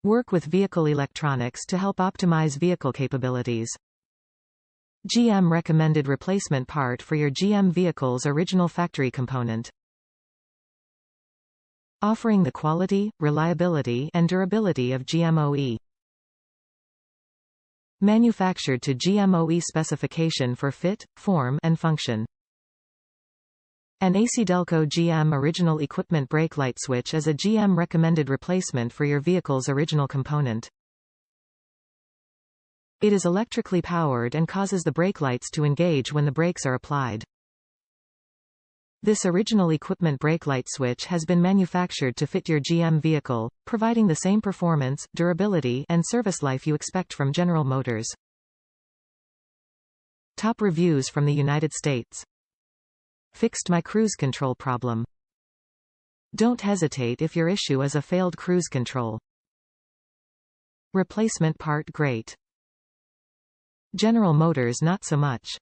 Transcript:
Work with vehicle electronics to help optimize vehicle capabilities. GM recommended replacement part for your GM vehicle's original factory component. Offering the quality, reliability, and durability of GMOE. Manufactured to GMOE specification for fit, form, and function. An AC-Delco GM original equipment brake light switch is a GM recommended replacement for your vehicle's original component. It is electrically powered and causes the brake lights to engage when the brakes are applied. This original equipment brake light switch has been manufactured to fit your GM vehicle, providing the same performance, durability, and service life you expect from General Motors. Top reviews from the United States. Fixed my cruise control problem. Don't hesitate if your issue is a failed cruise control. Replacement part great. General Motors not so much.